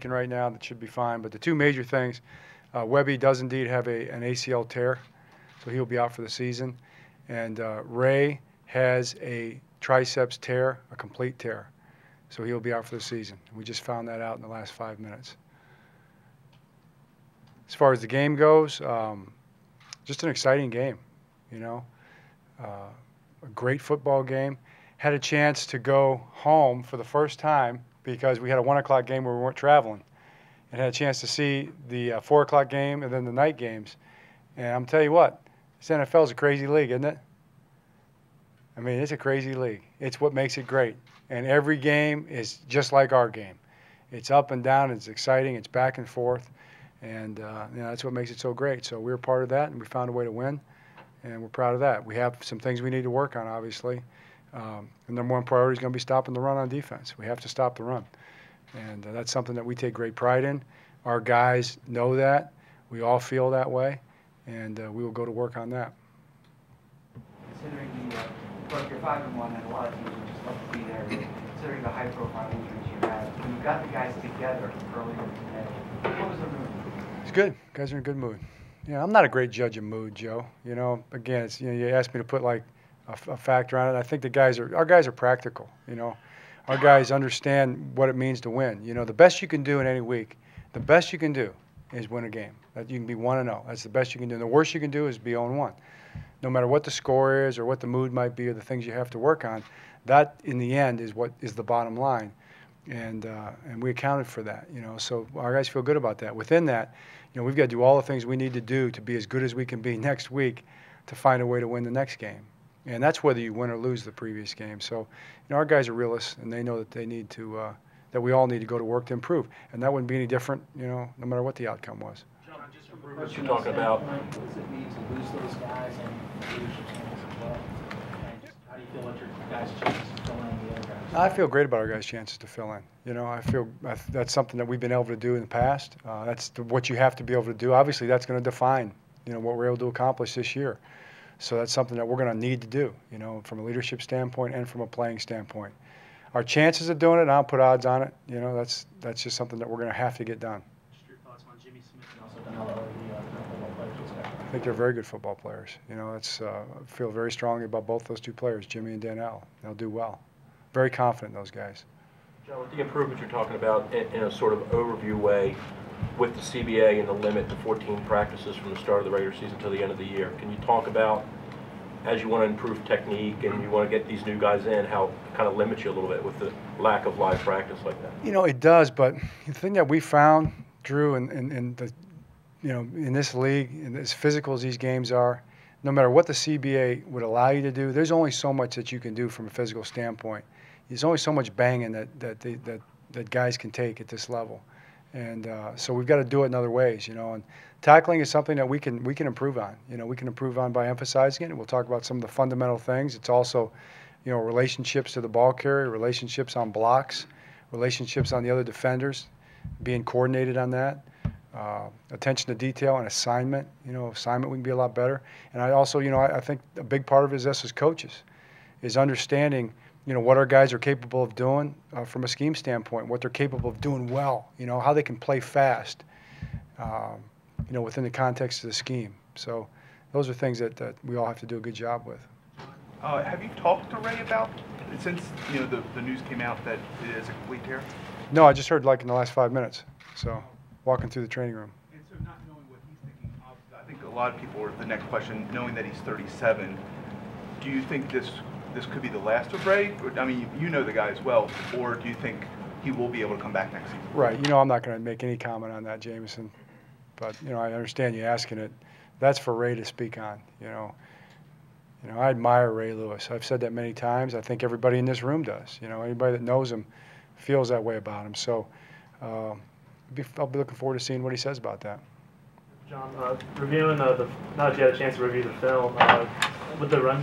Right now, that should be fine. But the two major things, Webby does indeed have an ACL tear, so he'll be out for the season. And Ray has a triceps tear, a complete tear, so he'll be out for the season. We just found that out in the last 5 minutes. As far as the game goes, just an exciting game, you know, a great football game. Had a chance to go home for the first time because we had a 1 o'clock game where we weren't traveling, and had a chance to see the 4 o'clock game and then the night games. And I'm telling you what, this NFL is a crazy league, isn't it? I mean, it's a crazy league. It's what makes it great. And every game is just like our game. It's up and down. It's exciting. It's back and forth. And that's what makes it so great. So we're part of that, and we found a way to win, and we're proud of that. We have some things we need to work on, obviously. The number one priority is going to be stopping the run on defense. We have to stop the run. And that's something that we take great pride in. Our guys know that. We all feel that way, and we will go to work on that. Considering look, you're 5-1, and a lot of teams would just love to be there. Considering the high-profile injuries you had, when you got the guys together earlier today, what was the mood? It's good. Guys are in a good mood. I'm not a great judge of mood, Joe. Again, it's, you asked me to put like a factor on it. I think our guys are practical. Our guys understand what it means to win. The best you can do in any week, the best you can do is win a game. That you can be 1-0. That's the best you can do. And the worst you can do is be 0-1. No matter what the score is or what the mood might be or the things you have to work on, that in the end is what is the bottom line. And we accounted for that. So our guys feel good about that. Within that, we've got to do all the things we need to do to be as good as we can be next week to find a way to win the next game. And that's whether you win or lose the previous game. So, our guys are realists, and they know that they need to, that we all need to go to work to improve. And that wouldn't be any different, no matter what the outcome was. John, just what you're talking about. What does it mean to lose those guys and leadership changes as well? And just how do you feel about your guys' chances of filling in the other guys? I feel great about our guys' chances to fill in. I feel that's something that we've been able to do in the past. That's what you have to be able to do. Obviously, that's going to define, what we're able to accomplish this year. So that's something that we're going to need to do, from a leadership standpoint and from a playing standpoint. Our chances of doing it, and I'll put odds on it, that's just something that we're going to have to get done. Just your thoughts on Jimmy Smith and also Danilo, the football players this guy. I think they're very good football players. I feel very strongly about both those two players, Jimmy and Danilo. They'll do well. Very confident in those guys. John, with the improvements you're talking about in a sort of overview way, with the CBA and the limit to 14 practices from the start of the regular season to the end of the year, can you talk about, as you want to improve technique and you want to get these new guys in, how it kind of limits you a little bit with the lack of live practice like that? It does, but the thing that we found, Drew, in this league, and as physical as these games are, no matter what the CBA would allow you to do, there's only so much that you can do from a physical standpoint. There's only so much banging that guys can take at this level. And so we've got to do it in other ways, and tackling is something that we can improve on. We can improve on by emphasizing it, and we'll talk about some of the fundamental things. It's also, relationships to the ball carrier, relationships on blocks, relationships on the other defenders, being coordinated on that, attention to detail and assignment. Assignment we can be a lot better. And I also, I think a big part of it is us as coaches, is understanding what our guys are capable of doing from a scheme standpoint, what they're capable of doing well, how they can play fast, within the context of the scheme. So those are things that we all have to do a good job with. Have you talked to Ray about, since the news came out that it is a complete tear? No, I just heard like in the last 5 minutes. So walking through the training room. And so not knowing what he's thinking, I think a lot of people are, the next question, knowing that he's 37, do you think this could be the last of Ray? I mean, you know the guy as well, or do you think he will be able to come back next season? Right. I'm not going to make any comment on that, Jameson. But, I understand you asking it. That's for Ray to speak on, I admire Ray Lewis. I've said that many times. I think everybody in this room does. Anybody that knows him feels that way about him. So I'll be looking forward to seeing what he says about that. John, reviewing now that you had a chance to review the film, with the run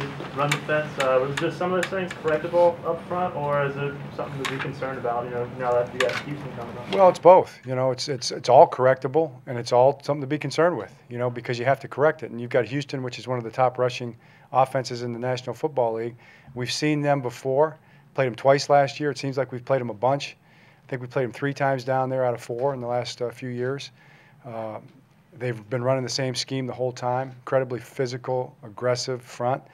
defense, was just some of those things correctable up front, or is it something to be concerned about? Now that you got Houston coming up. Well, it's both. It's all correctable, and it's all something to be concerned with. Because you have to correct it, and you've got Houston, which is one of the top rushing offenses in the National Football League. We've seen them before. Played them twice last year. It seems like we've played them a bunch. I think we played them 3 times down there out of 4 in the last few years. They've been running the same scheme the whole time, incredibly physical, aggressive front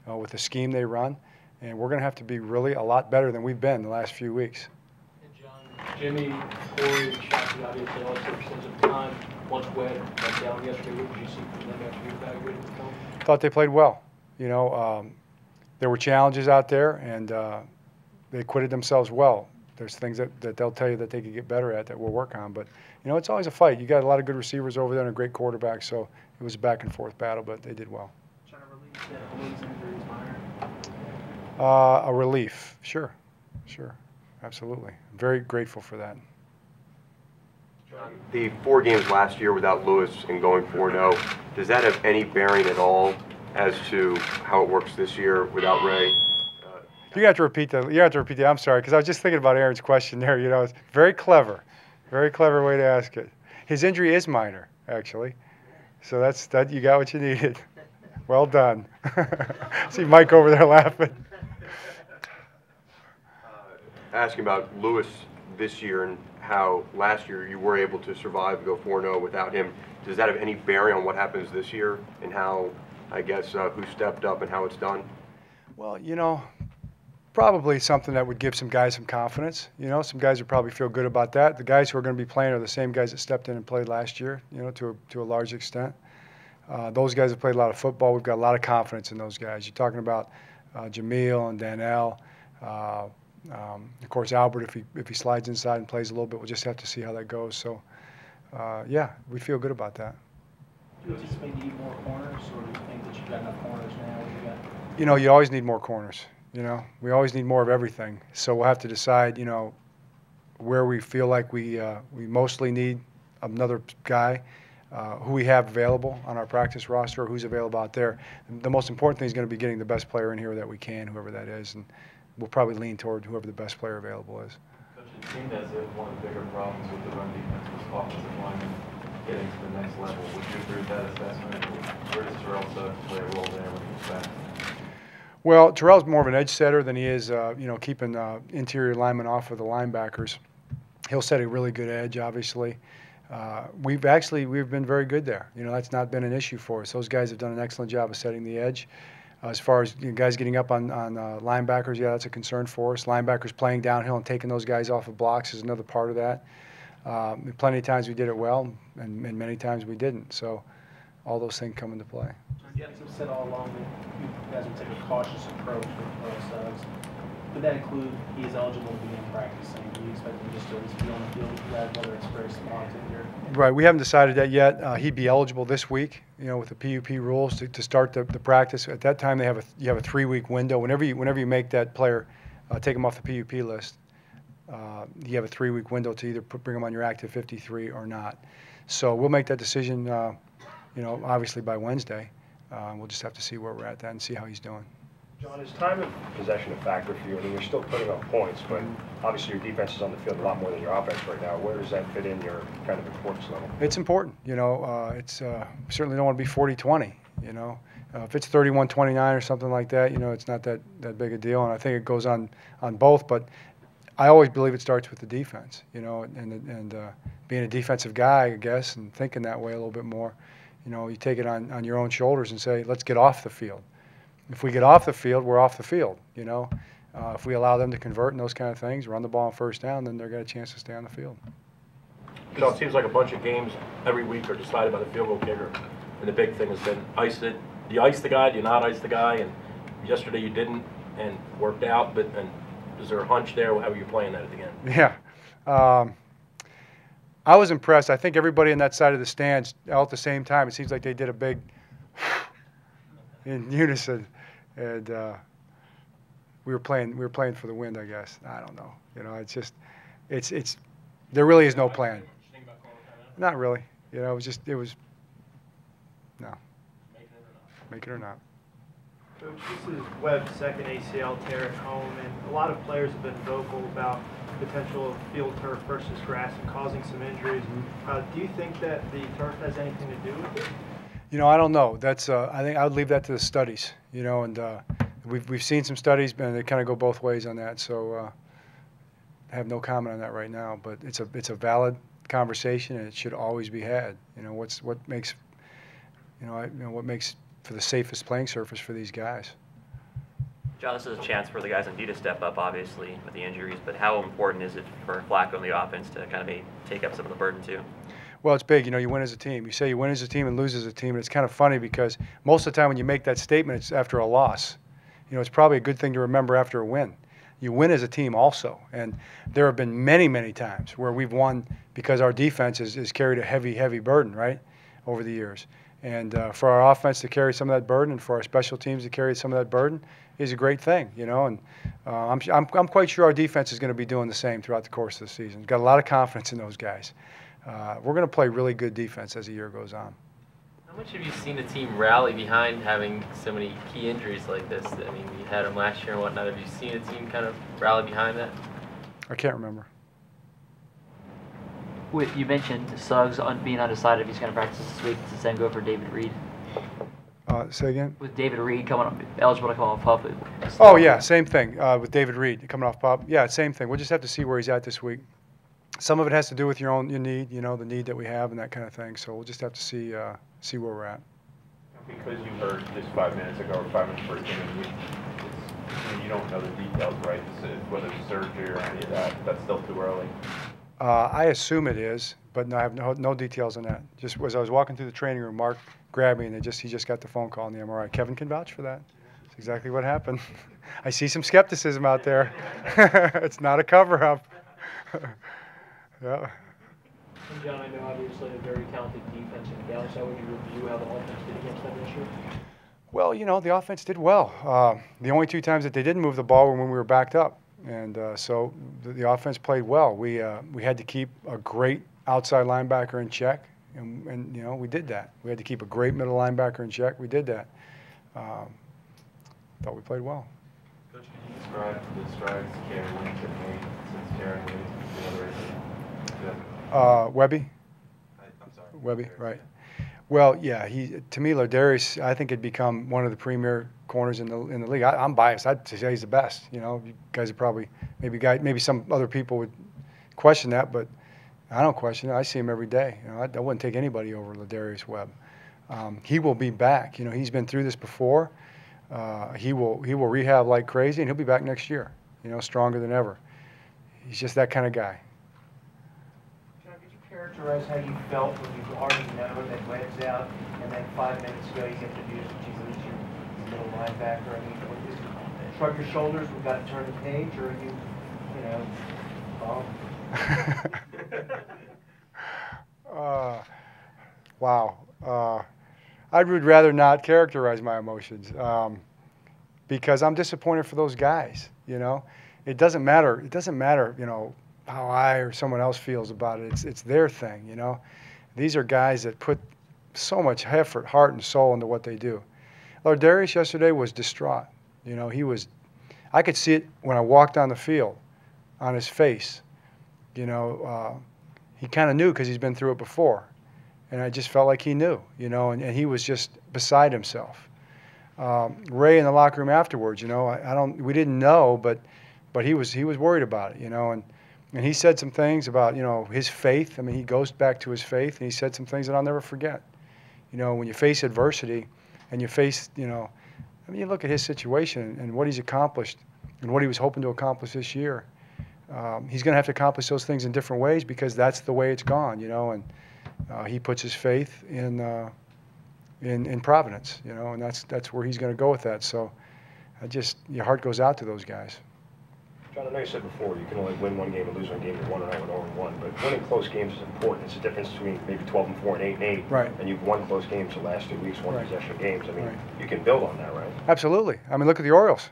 with the scheme they run. And we're going to have to be really a lot better than we've been the last few weeks. And John, Jimmy, Corey, Shockey, obviously, all this percentage of the time. Once Webb went down yesterday, what did you see from them after you evaluated the film? Thought they played well. You know, there were challenges out there, and they acquitted themselves well. There's things that they'll tell you that they could get better at that we'll work on. But, you know, it's always a fight. You got a lot of good receivers over there and a great quarterback, so it was a back-and-forth battle, but they did well. Trying to release that Owens injury is minor. A relief, sure, absolutely. I'm very grateful for that. The 4 games last year without Lewis and going 4-0, does that have any bearing at all as to how it works this year without Ray? You have to repeat that. You have to repeat that. I'm sorry, because I was just thinking about Aaron's question there. You know, it's very clever way to ask it. His injury is minor, actually, so that you got what you needed. Well done. See Mike over there laughing. Asking about Lewis this year and how last year you were able to survive and go 4-0 without him. Does that have any bearing on what happens this year and how, I guess, who stepped up and how it's done? Well, you know, probably something that would give some guys some confidence. You know, some guys would probably feel good about that. The guys who are going to be playing are the same guys that stepped in and played last year, you know, to a large extent. Those guys have played a lot of football. We've got a lot of confidence in those guys. You're talking about Jamil and Danelle. Of course, Albert, if he slides inside and plays a little bit, we'll just have to see how that goes. So, yeah, we feel good about that. Do you anticipate need more corners, or do you think that you've got enough corners now? You know, you always need more corners. You know, we always need more of everything. So we'll have to decide, you know, where we feel like we mostly need another guy, who we have available on our practice roster, or who's available out there. The most important thing is going to be getting the best player in here that we can, whoever that is, and we'll probably lean toward whoever the best player available is. Coach, it seemed as if one of the bigger problems with the run defense was offensive linemen getting to the next level. Would you agree with that assessment? Where does Terrell Suggs play a role there when he gets back? Well, Terrell's more of an edge setter than he is, you know, keeping interior linemen off of the linebackers. He'll set a really good edge, obviously. We've been very good there. You know, that's not been an issue for us. Those guys have done an excellent job of setting the edge. As far as guys getting up on linebackers, yeah, that's a concern for us. Linebackers playing downhill and taking those guys off of blocks is another part of that. Plenty of times we did it well, and many times we didn't. So all those things come into play. You guys have said all along that you guys would take a cautious approach with Suggs. Would that include he is eligible to begin practicing? Do you expect him just to at least be on the field with you guys, whether it's very small to here? Right, we haven't decided that yet. He'd be eligible this week, you know, with the PUP rules to start the practice. At that time, you have a 3-week window. Whenever you make that player take him off the PUP list, you have a 3-week window to either bring him on your active 53 or not. So we'll make that decision, you know, obviously by Wednesday. We'll just have to see where we're at then and see how he's doing. John, is time of possession a factor for you? I mean, you're still putting up points, but obviously your defense is on the field a lot more than your offense right now. Where does that fit in your kind of importance level? It's important. You know, certainly don't want to be 40-20, you know. If it's 31-29 or something like that, you know, it's not that big a deal, and I think it goes on both. But I always believe it starts with the defense, you know, and being a defensive guy, I guess, and thinking that way a little bit more. You know, you take it on your own shoulders and say, let's get off the field. If we get off the field, we're off the field, you know. If we allow them to convert and those kind of things, run the ball on first down, then they're got a chance to stay on the field. So it seems like a bunch of games every week are decided by the field goal kicker. And the big thing has been ice it. Do you ice the guy? Do you not ice the guy? And yesterday you didn't and worked out, and is there a hunch there? How are you playing that at the end? Yeah. I was impressed. I think everybody on that side of the stands all at the same time, it seems like they did a big in unison. And we were playing for the wind, I guess. I don't know. You know, it's just, it's. There really is no plan. Not really. You know, it was. No. Make it or not. Coach, this is Webb's second ACL tear at home, and a lot of players have been vocal about the potential of field turf versus grass and causing some injuries. Do you think that the turf has anything to do with it? You know, I don't know. That's I think I would leave that to the studies. You know, and we've seen some studies, and they kind of go both ways on that. So have no comment on that right now. But it's a valid conversation, and it should always be had. You know, what makes what makes for the safest playing surface for these guys. John, this is a chance for the guys on D to step up, obviously, with the injuries, but how important is it for Flacco and the offense to kind of maybe take up some of the burden, too? Well, it's big. You know, you win as a team. You say you win as a team and lose as a team, and it's kind of funny because most of the time when you make that statement, it's after a loss. You know, it's probably a good thing to remember after a win. You win as a team also, and there have been many, many times where we've won because our defense has carried a heavy burden, right, over the years. And for our offense to carry some of that burden and for our special teams to carry some of that burden is a great thing, you know. And I'm quite sure our defense is going to be doing the same throughout the course of the season. Got a lot of confidence in those guys. We're going to play really good defense as the year goes on. How much have you seen the team rally behind having so many key injuries like this? I mean, you had them last year and whatnot. Have you seen a team kind of rally behind that? I can't remember. You mentioned Suggs being undecided if he's going to practice this week. Does the same go for David Reed? Say again? With David Reed eligible to come off PUP. Oh, yeah, same thing with David Reed coming off PUP. Yeah, same thing. We'll just have to see where he's at this week. Some of it has to do with your need, you know, the need that we have and that kind of thing. So we'll just have to see where we're at. Because you heard this 5 minutes ago or 5 minutes before the game, you don't know the details, right? Whether it's surgery or any of that, that's still too early. I assume it is, but no, I have no details on that. Just as I was walking through the training room, Mark grabbed me, and he just got the phone call on the MRI. Kevin can vouch for that. That's exactly what happened. I see some skepticism out there. It's not a cover-up. Yeah. And John, I know obviously a very talented defense in Dallas. How would you review how the offense did against them this year? Well, you know, the offense did well. The only 2 times that they didn't move the ball were when we were backed up. And so the offense played well. We had to keep a great outside linebacker in check, and you know, we did that. We had to keep a great middle linebacker in check. We did that. Thought we played well. Coach, can you describe the strides Kerry Williams have made since Kerry Williams was Webby? I'm sorry. Webby, right. Well, yeah, to me, Lardarius, I think had become one of the premier corners in the league. I'm biased. I'd say he's the best. You know, you guys are probably maybe some other people would question that, but I don't question it. I see him every day. You know, I wouldn't take anybody over Lardarius Webb. He will be back. You know, he's been through this before. He will rehab like crazy, and he'll be back next year. You know, stronger than ever. He's just that kind of guy. Could you characterize how you felt when you already know that Webb's out, and then 5 minutes ago you get the news that he's your middle linebacker? I mean, shrug your shoulders, we've got to turn the page, or are you, wow. I would rather not characterize my emotions because I'm disappointed for those guys. You know, it doesn't matter. It doesn't matter. You know, how I or someone else feels about it. It's their thing. You know, these are guys that put so much effort, heart, and soul into what they do. Lardarius yesterday was distraught. You know, I could see it when I walked on the field, on his face. You know, he kind of knew because he's been through it before. And I just felt like he knew, you know, and he was just beside himself. Ray in the locker room afterwards, you know, we didn't know, but he was worried about it, you know, and he said some things about, you know, his faith. I mean, he goes back to his faith, and he said some things that I'll never forget. You know, when you face adversity and you face, you know, I mean, you look at his situation and what he's accomplished and what he was hoping to accomplish this year. He's going to have to accomplish those things in different ways because that's the way it's gone, you know, and he puts his faith in Providence, you know, and that's where he's going to go with that. So, your heart goes out to those guys. John, I know you said before you can only win one game and lose one game. You're 1-0 and 0-1, but winning close games is important. It's the difference between maybe 12-4 and 8-8. Right. And you've won close games the last 2 weeks, won Right. possession games. I mean, Right. you can build on that, right? Absolutely. I mean, look at the Orioles.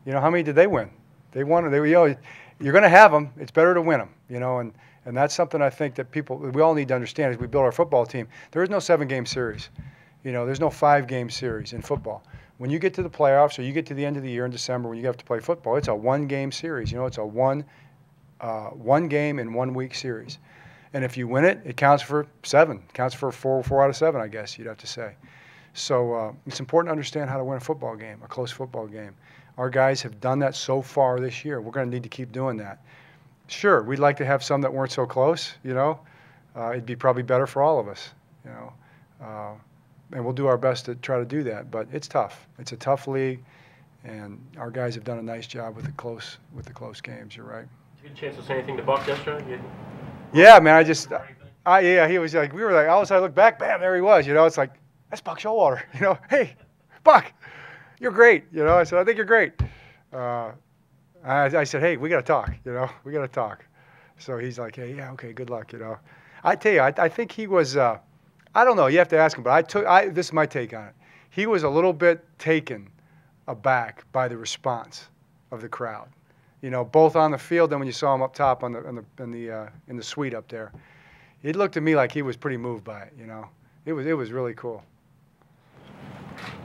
You know, how many did they win? They won. You know, you're going to have them. It's better to win them. You know, and that's something I think that we all need to understand as we build our football team. There is no 7-game series. You know, there's no 5-game series in football. When you get to the playoffs or you get to the end of the year in December when you have to play football, it's a 1-game series. You know, it's a one game in 1 week series. And if you win it, it counts for 7. It counts for 4 out of 7, I guess you'd have to say. So it's important to understand how to win a football game, a close football game. Our guys have done that so far this year. We're going to need to keep doing that. Sure, we'd like to have some that weren't so close, you know. It'd be probably better for all of us, you know. And we'll do our best to try to do that, but it's tough. It's a tough league, and our guys have done a nice job with the close games. You're right. Did you get a chance to say anything to Buck yesterday? Yeah, man. Yeah, he was like, we were like, all of a sudden I looked back, bam, there he was. You know, it's like, that's Buck Showalter. You know, hey, Buck, you're great. You know, I said, I think you're great. I said, hey, we got to talk. You know, we got to talk. So he's like, hey, yeah, okay, good luck. You know, I tell you, I think he was. I don't know. You have to ask him, but this is my take on it. He was a little bit taken aback by the response of the crowd. You know, both on the field and when you saw him up top in the suite up there. It looked to me like he was pretty moved by it. You know, it was really cool.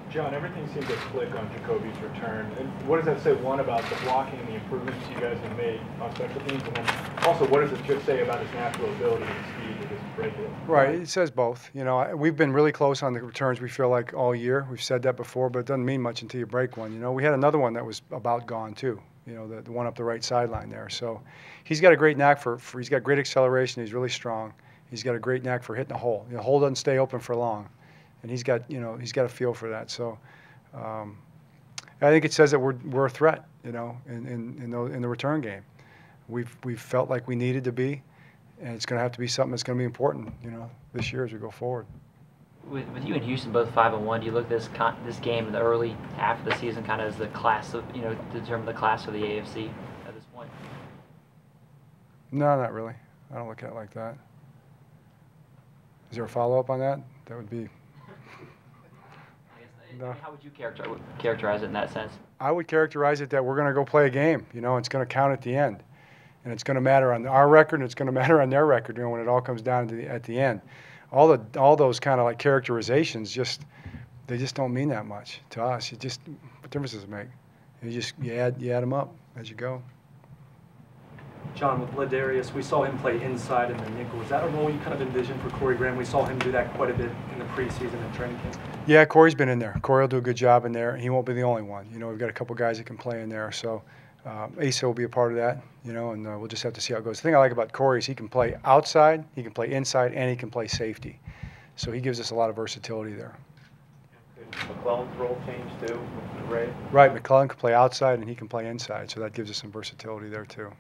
John, everything seemed to click on Jacoby's return. And what does that say, one, about the blocking and the improvements you guys have made on special teams, and then also what does it just say about his natural ability and speed to just break it? Right, it says both. You know, we've been really close on the returns, we feel like, all year. We've said that before, but it doesn't mean much until you break one. You know, we had another one that was about gone, too. You know, the one up the right sideline there. So he's got a great knack he's got great acceleration. He's really strong. He's got a great knack for hitting the hole. The hole doesn't stay open for long. And he's got a feel for that. So I think it says that we're a threat, you know, in the return game. We've felt like we needed to be, and it's going to have to be something that's going to be important, you know, this year as we go forward. With you and Houston both 5-1, do you look at this game in the early half of the season kind of as the class of, you know, determine the class of the AFC at this point? No, not really. I don't look at it like that. Is there a follow-up on that? That would be. No. How would you characterize it in that sense? I would characterize it that we're going to go play a game, you know, it's going to count at the end. And it's going to matter on our record, and it's going to matter on their record, you know, when it all comes down to at the end. All those kind of like characterizations they just don't mean that much to us. What difference does it make? You add them up as you go. John, with Lardarius, we saw him play inside in the nickel. Is that a role you kind of envisioned for Corey Graham? We saw him do that quite a bit in the preseason and training camp. Yeah, Corey's been in there. Corey will do a good job in there. He won't be the only one. You know, we've got a couple guys that can play in there. So Asa will be a part of that, you know, and we'll just have to see how it goes. The thing I like about Corey is he can play outside, he can play inside, and he can play safety. So he gives us a lot of versatility there. Could McClellan's role change too with Ray? Right, McClellan can play outside and he can play inside, so that gives us some versatility there too.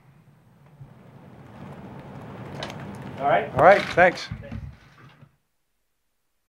All right. All right, thanks.